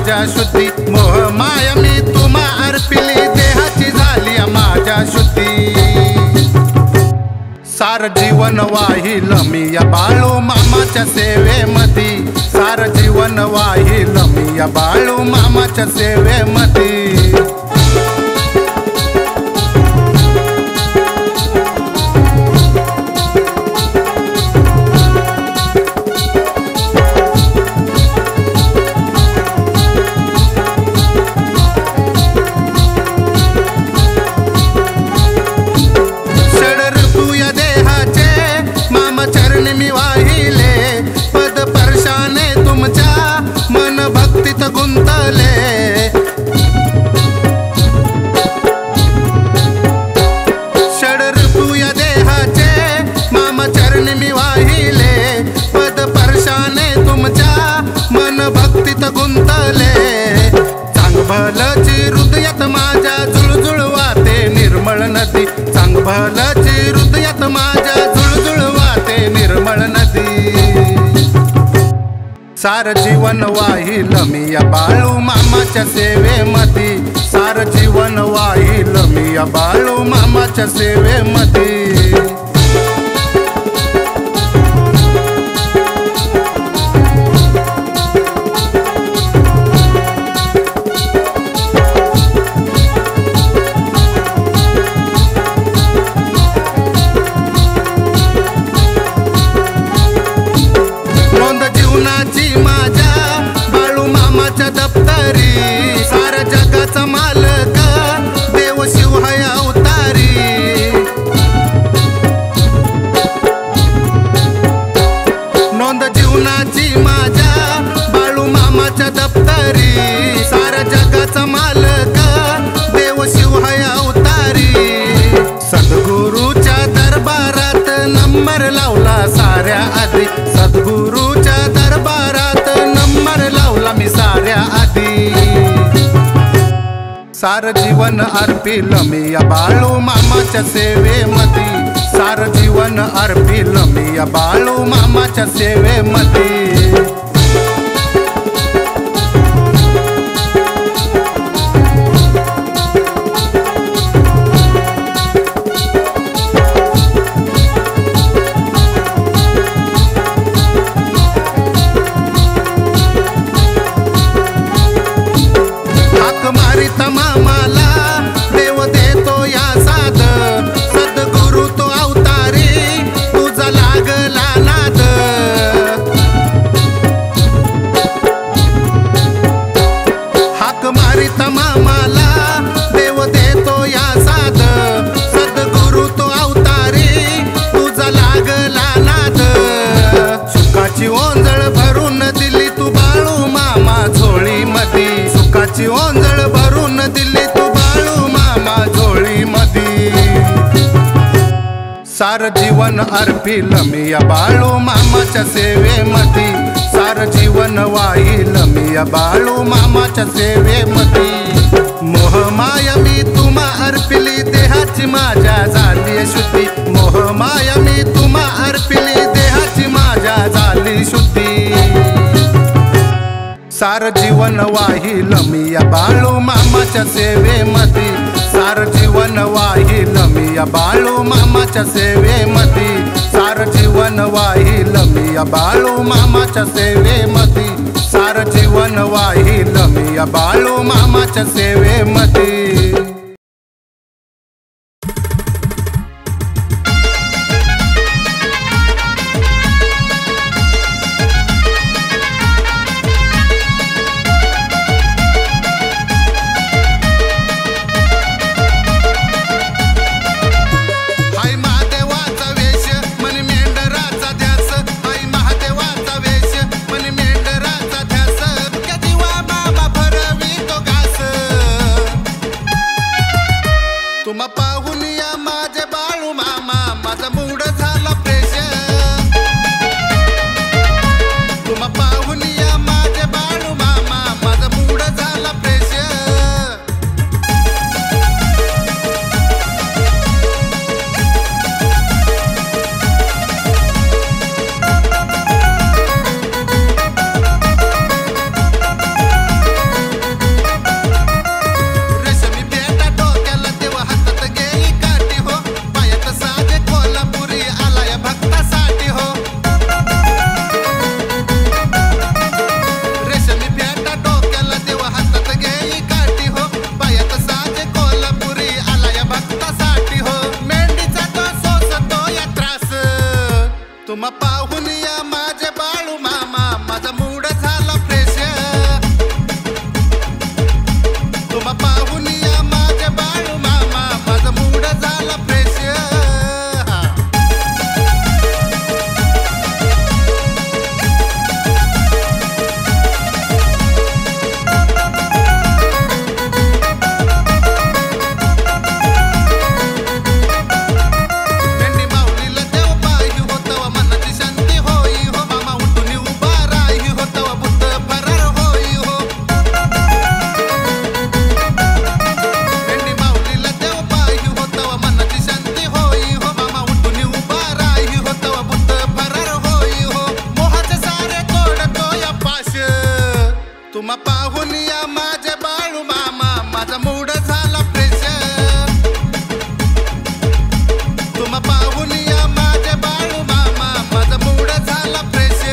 माझ्या शुद्धी मोह माया मी तुम्हा अर्पिली देहाची झाली माझ्या शुद्धी सार जीवन वाहिल मी या बाळू मामाच्या सेवेमध्ये सार जीवन वाहिल मी या बाळू मामाच्या सेवेमध्ये हृदयात माझ्या जुळजुळ वाते निर्मळ नदी चांगभलची हृदयात माझ्या जुळजुळ वाते निर्मळ नदी सार जीवन वाहिल मी या बाळू मामाच्या सेवेमध्ये सार जीवन वाहिल मी या बाळू मामाच्या सेवेमध्ये सद्गुरूच्या दरबारात नंबर लावला मी साऱ्या आधी सार जीवन अर्पिल मी या बाळू मामाच्या सेवेमध्ये सार जीवन अर्पिल मी या बाळू मामाच्या सेवेमध्ये ओंजळ भरून दिली तू बाळू मामा झोळी मधी सार जीवन अर्पिल मी या बाळू मामाच्या सेवेमध्ये सार जीवन वाहिल मी या बाळू मामाच्या सेवेमध्ये मोह माया मी तुम्हा अर्पिली देहाची माझ्या झाली शुद्धी मोह माया मी तुम्हा अर्पिली देहाची माझ्या झाली शुद्धी सार जीवन वाहिल मी या बाळू मामाच्या सेवेमध्ये सार जीवन वाहिल मी या बाळू मामाच्या सेवेमध्ये सार जीवन वाहिल मी या बाळू मामाच्या सेवेमध्ये सार जीवन वाहिल मी या बाळू मामाच्या सेवेमध्ये पाहून या माझे बाळू मामा माझा मूड झाला फ्रेश तुम्हा पाहून या माझे बाळू मामा माझा मूड झाला फ्रेश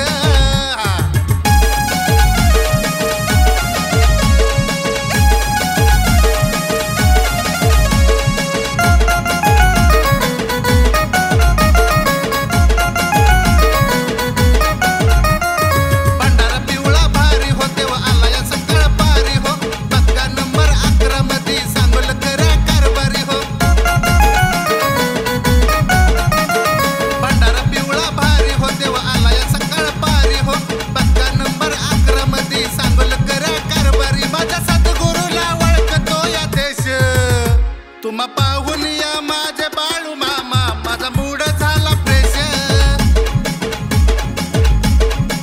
तुम्हा पाहून या माझे बाळू मामा माझा मूड झाला फ्रेश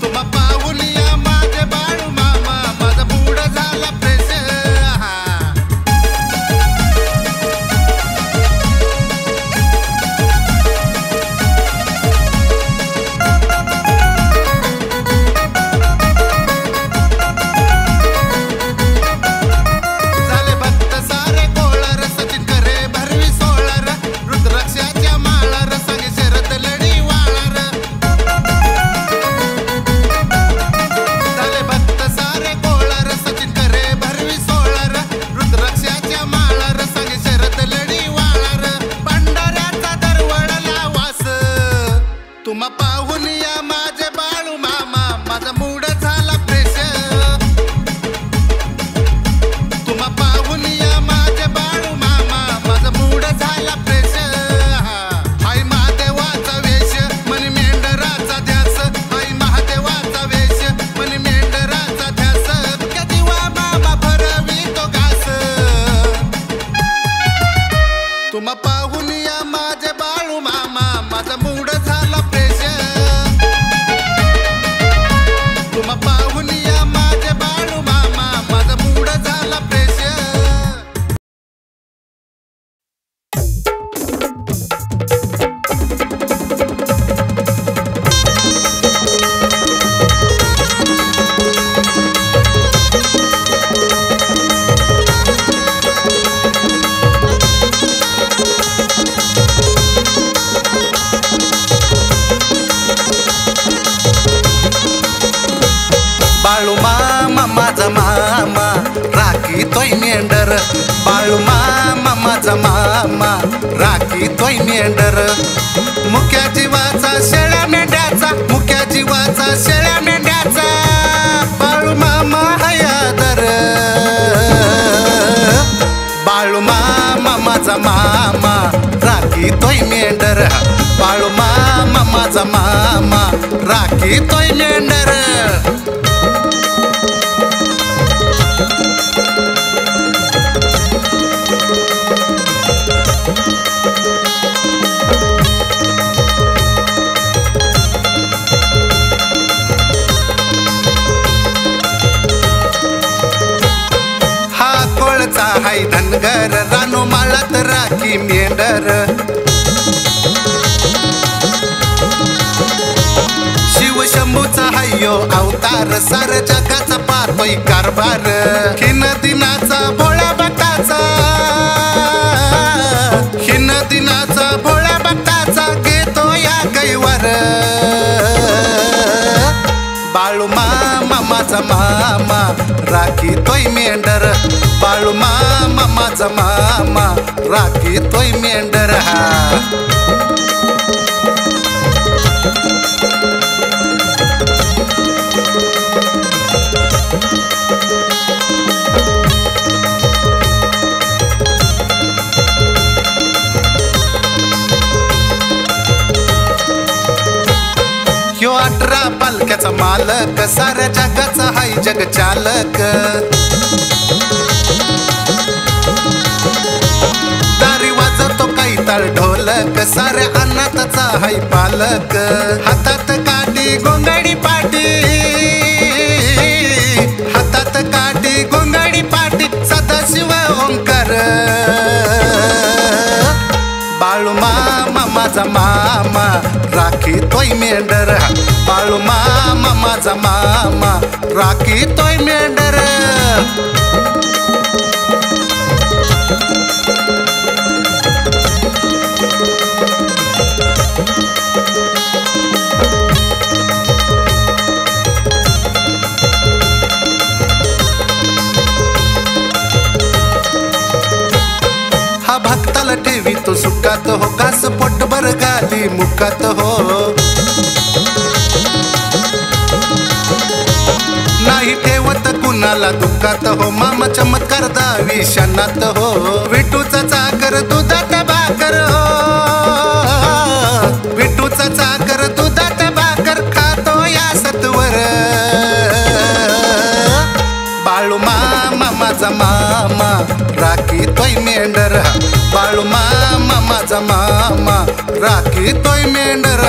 तुम्हा पाहून या माझे बाळू मामा माझा मूड झाला फ्रेश झाले भक्त सारे कोळर सचिन करे भरवी सोळर रुद्राक्षाच्या माळार सांगे शरद लढी वाळर झाले भक्त सारे कोळर सचिन करे भरवी सोळर रुद्राक्षाच्या माळार सांगे शरद लढी वाळर भंडाऱ्याचा दरवळला वास तुम्हा पाहून या माझे बाळू मामा माझा मूड झाला फ्रेश तुम्हा पाहून या माझे बाळू मामा माझा मूड झाला फ्रेश आई महादेवाचा वेश मनी मेंढराचा ध्यास आई महादेवाचा वेश मनी मेंढराचा ध्यास कधी वा मामा भरवी तो घास तुम्हा पाहून या माझे बाळू मामा माझा मूड झाला फ्रेश तुम्हा पाहून या माझे बाळू मामा माझा मूड झाला फ्रेश बाळू मामा माझा मामा राखी तोय मेंढर बाळू मामा माझा मामा राखी तोय मेंढर मुक्या जीवाचा शेळ्या मेंढ्याचा मुक्या जीवाचा शेळ्या मेंढ्याचा बाळू मामा हयादर बाळू मामा माझा मामा राखी तोय मेंढर बाळू मामा माझा मामा राखी तोय मेंढर हा कोळचा हाय धनगर रानो माळात राखी मेंढर शिव शंभूचा हायो अवतार सार जगाचा पाहतोय कारभार खिन दिनाचा भोळ्या भक्ताचा खिन दिनाचा भोळ्या भक्ताचा घेतो या कैवार बाळू मामा माझा मामा राखी तोय मेंढर बाळू मामा माझा मामा राखी तोय मेंढर ह्यो 18 पालख्याचा मालक साऱ्या जगाचा हाय जग चालक दारी वाजतो काही ताळ ढोलक साऱ्या अनाथाचा हाय पालक हातात काठी गोंगाडी पाटी हातात काठी गोंगाडी पाटी सदाशिव ओंकार बाळू मामा माझा मामा राखी तोय मेंढर बाळू मामा माझा मामा राखी तोय मेंढर ठेवी तो सुखात हो घास पोटभर घाली मुखात हो नाही ठेवत कुणाला दुखात हो मामा चमत्कार दावी शनात हो विठूचा चाकर दुधात भाकर हो विठूचा चाकर दुधात भाकर खातो या सत्वर बाळू मामा माझा मामा राखी तोय मेंढर बाळू मामा माझा मामा राखी तोय मेंढर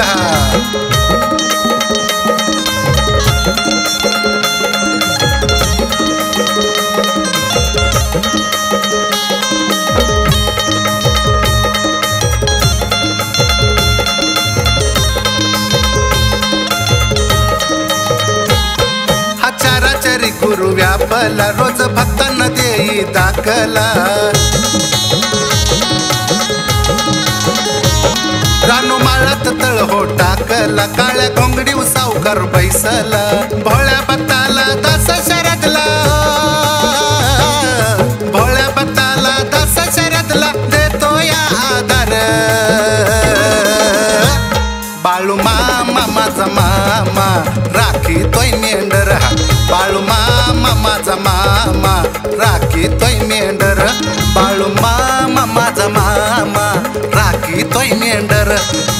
गुरु व्यापला रोज भक्तांना देई दाखला रानू माळात तळ हो टाकला काळ्या घोंगडी सावकार बैसला भोळ्या भक्ताला दास शरदला भोळ्या भक्ताला दास शरदला देतो या आधार बाळू मामा माझा मामा राखी तोय मेंढर बाळू मामा माझा मामा राखी तोय मेंढर बाळू मामा माझा मामा राखी तोय मेंढर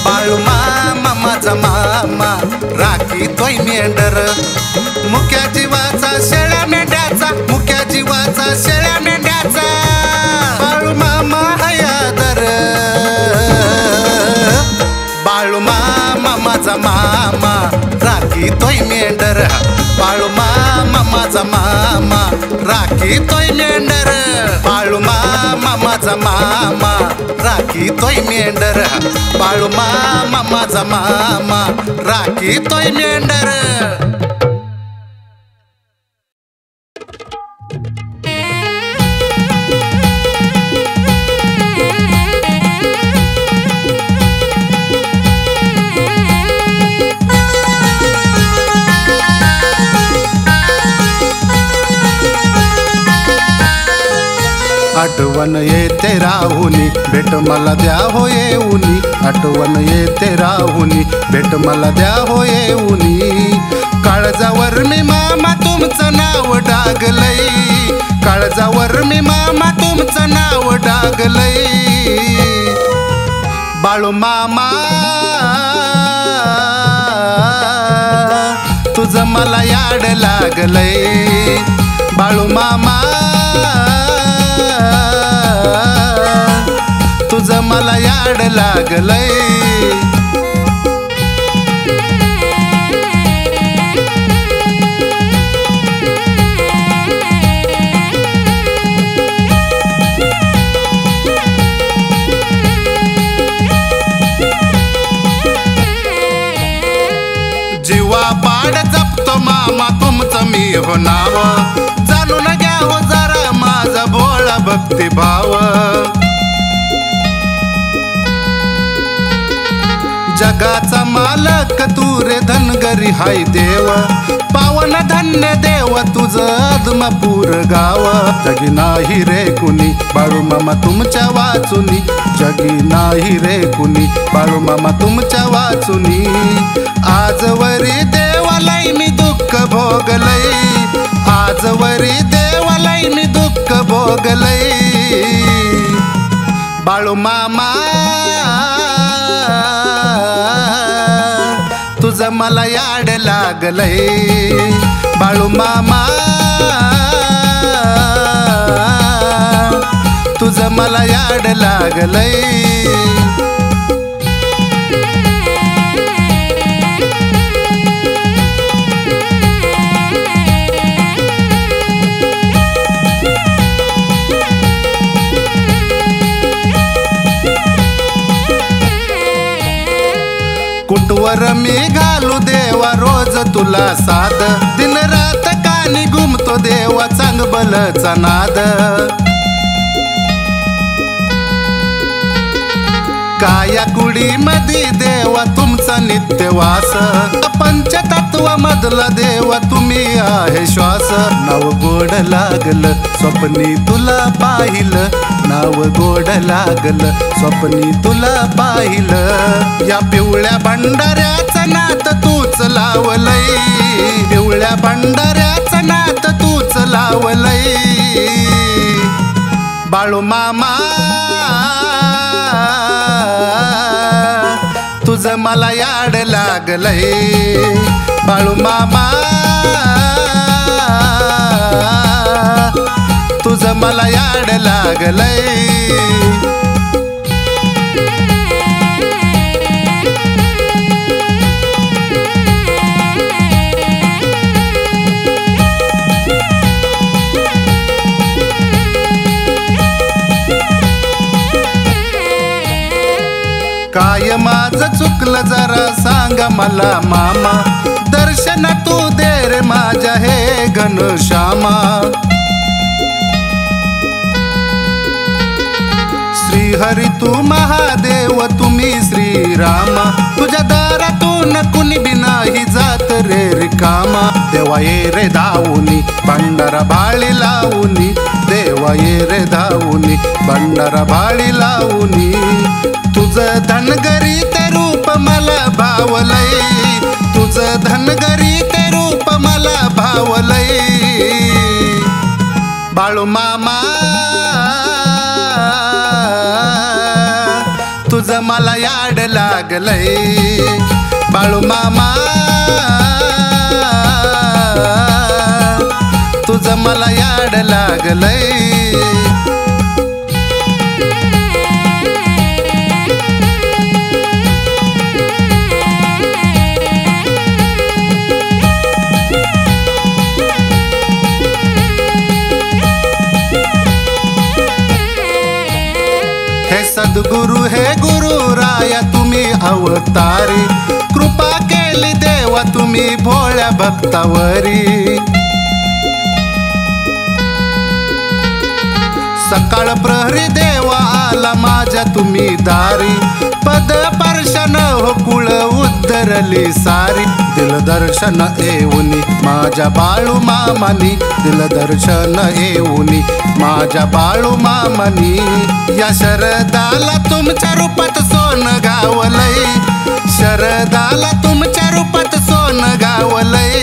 बाळू मामा माझा मामा राखी तोय मेंढर मुक्या जीवाचा शेळ्या मेंढ्याचा मुक्या जीवाचा शेळ्या मेंढ्याचा बाळू मामा हयादर बाळू मामा माझा मामा राखी तोय मेंढर बाळू मामा माझा मामा राखी तोय मेंढर बाळू मामा माझा मामा राखी तोय मेंढर बाळू मामा माझा मामा राखी तोय मेंढर आठवण येते राहुनी भेट मला द्या हो येऊनी आठवण येते राहुनी भेट मला द्या हो येऊनी काळजावर मी मामा तुमचं नाव डागलय काळजावर मी मामा तुमचं नाव डागलय बाळू मामा तुझं मला याड लागलय बाळू मामा तुझं मला याड लागलय जीवा पाड जपतो मामा तुमचं मी हो नाव जाणून घ्या हो जरा माझा भोळा भक्ती भाव जगाचा मालक तू रे धनगरी हाय देव पावन धन्य देव तुझं आदमापूर गाव जगी नाही रे कुणी बाळू मामा तुमच्या वाचुनी जगी नाही रे कुणी बाळू मामा तुमच्या वाचुनी आजवरी देवालय मी दुःख भोगलय आजवरी देवालय मी दुःख भोगलय बाळू मामा तुझं मला याड लागलय बाळू मामा तुझं मला याड लागलय कुटवर मी घालू देवा रोज तुला साध दिन रात कानी घुमतो देवा चांगबलचा नाद काया कुडीमधी देवा तुमचा नित्यवास पंचतत्व मधला देवा तुम्ही आहे श्वास नाव गोड लागलं स्वप्नी तुला पाहिलं नाव गोड लागलं स्वप्नी तुला पाहिलं या पिवळ्या भंडाऱ्याचं नात तूच लावलंय पिवळ्या भंडाऱ्याचं नात तूच लावलंय बाळू मामा तुझं मला याड लागलंय बाळू मामा तुझं मला याड लागलंय काय माझं चुकलं जरा सांगा मला मामा दर्शन तू दे रे माझ्या हे घनश्यामा श्रीहरी तू महादेव तुम्ही श्रीरामा तुझ्या दारातून कुणी बी नाही जात रे रिकामा देवा ये रे धावुनी भंडारा भाळी लावुनी देवा ये रे धावुनी भंडारा भाळी लावुनी तुझं धनगरी ते रूप मला भावलंय तुझं धनगरी ते रूप मला भावलंय बाळू मामा तुझं मला याड लागलंय बाळू मामा तुझं मला याड लागलंय सद्गुरु हे गुरु राया तुम्ही अवतारी कृपा केली देवा तुम्ही भोळ्या भक्तावरी सकाळ प्रहरी देवा आला माझ्या तुम्ही दारी पद पर्शन हो कुळ उद्धरली सारी दिलदर्शन येऊनी माझ्या बाळू मामानी दिलदर्शन येऊनी माझ्या बाळू मामानी या शरदाला तुमच्या रूपात सोन गावलंय शरदाला तुमच्या रूपात सोन गावलंय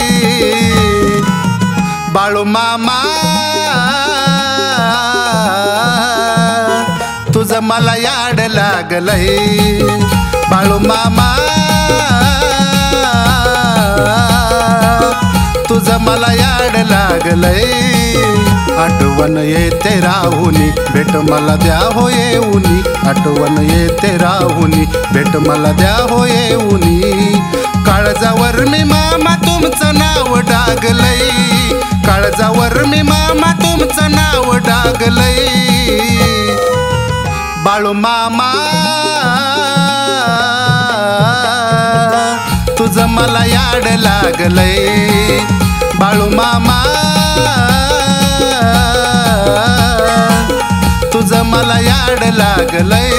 बाळू मामा तुझं मला याड लागलंय बाळू मामा तुझं मला याड लागलंय आठवण येते राहुनी भेट मला द्या हो येऊनी आठवण येते राहुनी भेट मला द्या हो येऊनी काळजावर मी मामा तुमचं नाव डागलंय काळजावर मी मामा तुमचं नाव डागलंय बाळू मामा तुझं मला याड लागलंय बाळू मामा तुझं मला याड लागलंय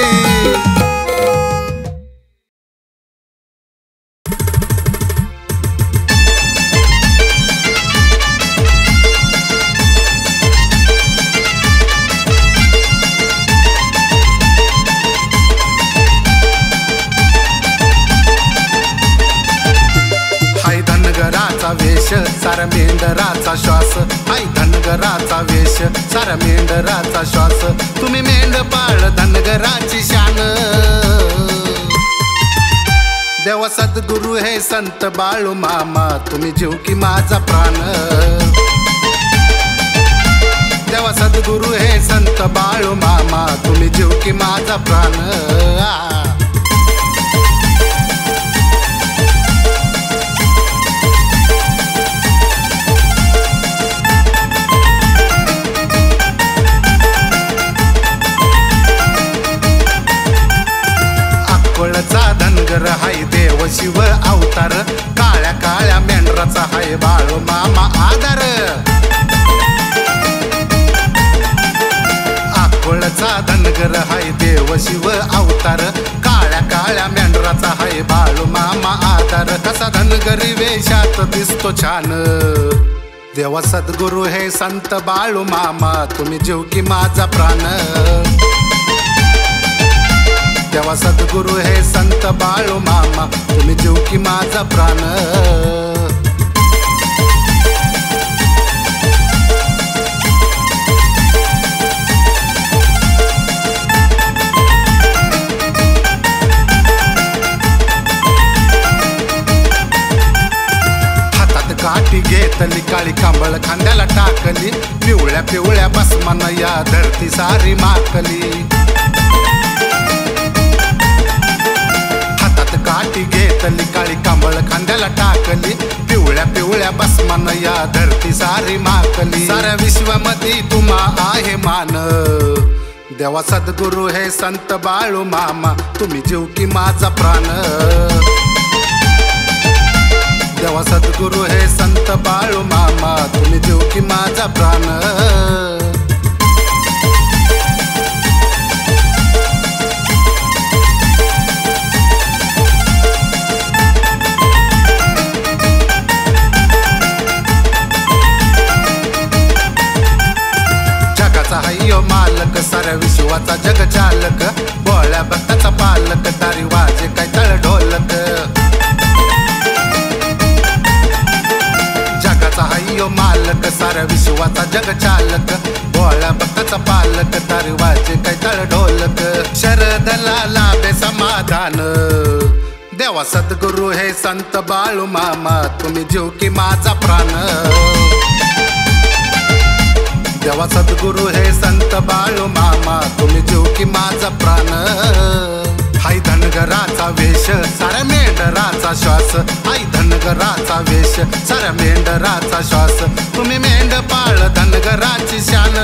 वेश सारा मेंढराचा श्वास हाय धनगराचा वेश सारा मेंढराचा श्वास तुम्ही मेंढपाळ धनगराची शान देवा सद्गुरु हे संत बाळू मामा तुम्ही जीव की माझा प्राण देवा सद्गुरु हे संत बाळू मामा तुम्ही जीव की माझा प्राण धनगर हाय देव शिव अवतार काळ्या काळ्या मेंढराचा हाय बाळू मामा आधार आकोळचा धनगर हाय देव शिव अवतार आधार कसा धनगरी वेशात दिसतो छान देवा सद्गुरु हे संत बाळू मामा तुम्ही जीव की माझा प्राण देवा सद्गुरु हे संत बाळू मामा तुम्ही जीव की माझा प्राण काठी घेतली काळी कांबळ खांद्याला टाकली पिवळ्या पिवळ्या भस्मान या धरती सारी माकली हातात काठी घेतली काळी कांबळ खांद्याला टाकली पिवळ्या पिवळ्या भस्मान या धरती सारी माकली साऱ्या विश्वामध्ये तुम्हा आहे मान देवा सद्गुरु हे संत बाळू मामा तुम्ही जीव की माझा प्राण देवा सद्गुरु हे संत बाळू मामा तुम्ही जीव की माझा प्राण जगाचा हय्यो मालक साऱ्या विश्वाचा जग चालक बोळ्या भक्ताचा पालक तारी वाजे काय तळ ढोलक हय्यो मालक साऱ्या विश्वाचा जग चालक बोळ्या भक्ताचा पालक तारी वाजे काय तळ ढोलक शरदला लाभे समाधान देवा सद्गुरु हे संत बाळू मामा तुम्ही जीव की माझा प्राण देवा सद्गुरु हे संत बाळू मामा तुम्ही जीव की माझा प्राण हाय धनगराचा वेश साऱ्या मेंढराचा श्वास हाय धनगराचा वेश साऱ्या मेंढराचा श्वास तुम्ही मेंढपाळ धनगराची शान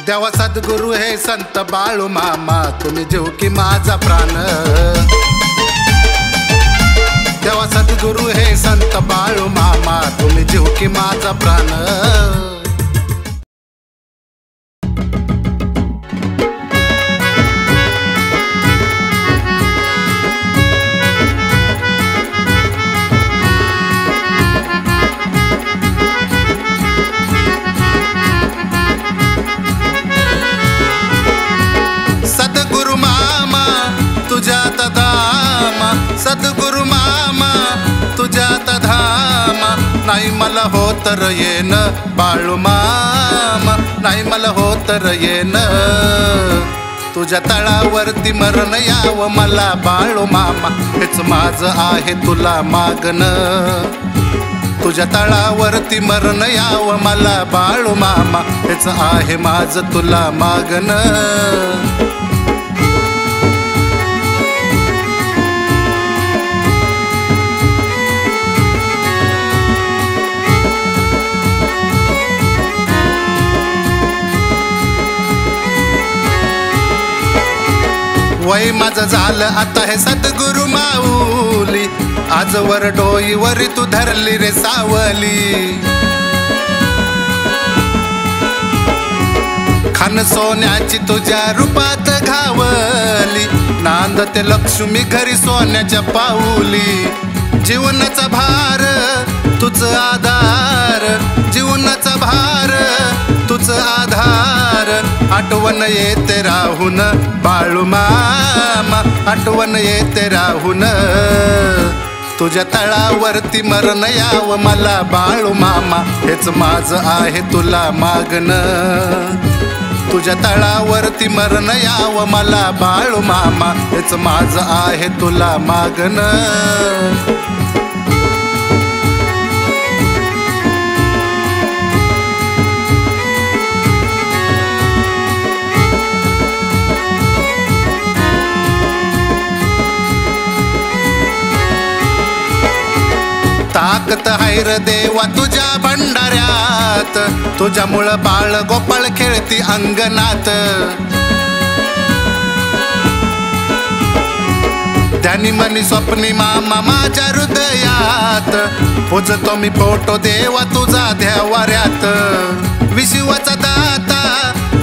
देवा सद्गुरु हे संत बाळू मामा तुम्ही जीव की माझा प्राण देवा सद्गुरु हे संत बाळू मामा तुम्ही जीव की माझा प्राण सद्गुरु मामा तुझ्यात धामा नाही मला होतर येन बाळू मामा नाही मला होतर येन तुझ्या तळावरती मरण यावं मला बाळू मामा हेच माझं आहे तुला मागण तुझ्या तळावरती मरण यावं मला बाळू मामा हेच आहे माझं तुला मागण वय माझं झालं आता हे सद्गुरु माऊली आजवर डोईवरी तू धरली रे सावली खान सोन्याची तुझ्या रूपात घावली नांदते लक्ष्मी घरी सोन्याच्या पाऊली जीवनाचा भार तुझ आधार जीवनाचा भार तुझ आधार आठवण येते राहून बाळू मामा आठवण येते राहून तुझ्या तळावरती मरण यावं मला बाळू मामा हेच माझं आहे तुला मागण तुझ्या तळावरती मरण यावं मला बाळू मामा हेच माझं आहे तुला मागण ताकत हैर देवा तुझ्या भंडाऱ्यात तुझ्यामुळं बाळ गोपाळ खेळती अंगणात ध्यानी मनी स्वप्नी मामा माझ्या हृदयात पूजतो मी फोटो देवा तुझा देवाऱ्यात विश्वाचा दाता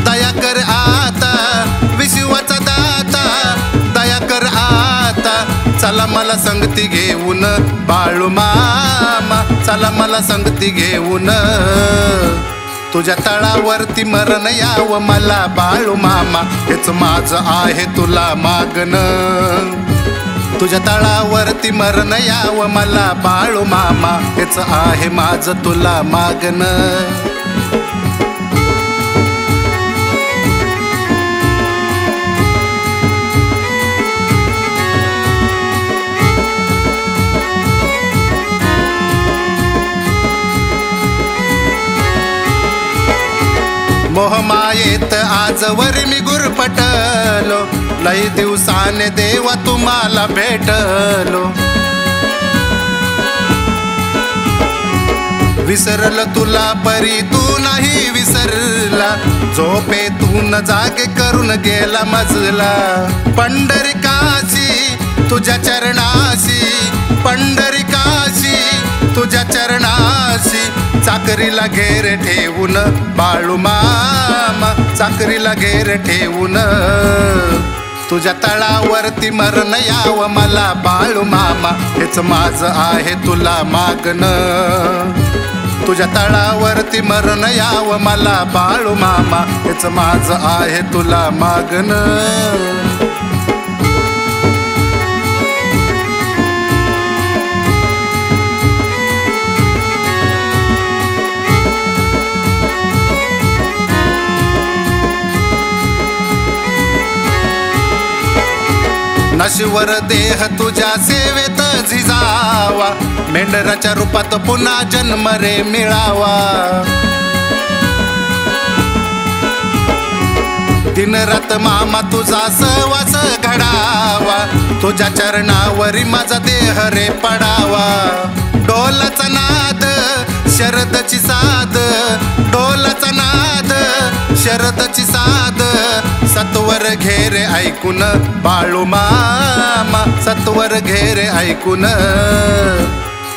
दया कर आता विश्वाचा दाता दया कर आता मला संगती घेऊन बाळू मामा, चला मला संगती घेऊन. तुझ्या तळावरती मरण यावं मला बाळू मामा, हेच माझं आहे तुला मागणं. तुझ्या तळावरती मरण यावं मला बाळू मामा, हेच आहे माझं तुला मागणं. मोहमायेत आजवर मी गुरफटलो, लई दिवसाने देवा तुम्हाला भेटलो. विसरल तुला परी तू नाही विसरला, झोपेतून जागे करून गेला मजला. पंढरीकाशी तुझ्या चरणाशी, पंढरीकाशी तुझ्या चरणाशी, चाकरीला घेर ठेवून बाळू मामा, चाकरीला घेर ठेवून. तुझ्या तळावरती मरण यावं मला बाळू मामा, हेच माझं आहे तुला मागणं. तुझ्या तळावरती मरण यावं मला बाळू मामा, हेच माझं आहे तुला मागणं. नश्वर देह तुझ्या सेवेत झिजावा, मेंढराच्या रूपात पुन्हा जन्म रे मिळावा. दिन रात मामा तुझा सहवास घडावा, तुझ्या चरणावरी माझा देह रे पडावा. डोलाचा नाद शरदची साद, डोलाचा नाद शरदची साद, सत्वर घेरे ऐकून बाळू मामा, सत्वर घेरे ऐकून.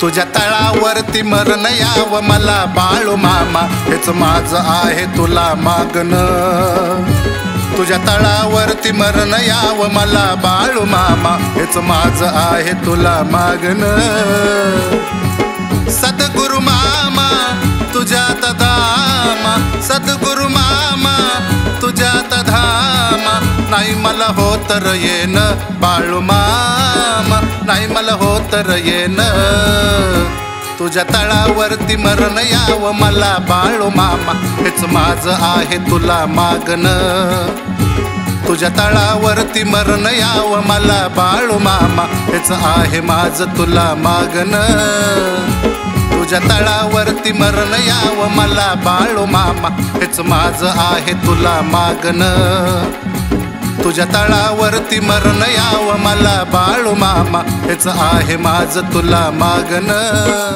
तुझ्या तळावरती मरण यावं मला बाळू मामा, हेच माझं आहे तुला मागणं. तुझ्या तळावरती मरण यावं मला बाळू मामा, हेच माझं आहे तुला मागणं. सद्गुरु मामा तुझ्यात धामा, सद्गुरु मामा तुझ्यात धामा, नाही मला होत र येन बाळू मामा, नाही मला होत र येन. तुझ्या तळावरती मरण यावं मला बाळू मामा, हेच माझं आहे तुला मागणं. तुझ्या तळावरती मरण यावं मला बाळू मामा, हेच आहे माझं तुला मागणं. तुझ्या तळावरती मरण यावं मला बाळू मामा, हेच माझं आहे तुला मागणं. तुझ्या तळावरती मरण यावं मला बाळू मामा, हेच आहे माझं तुला मागणं.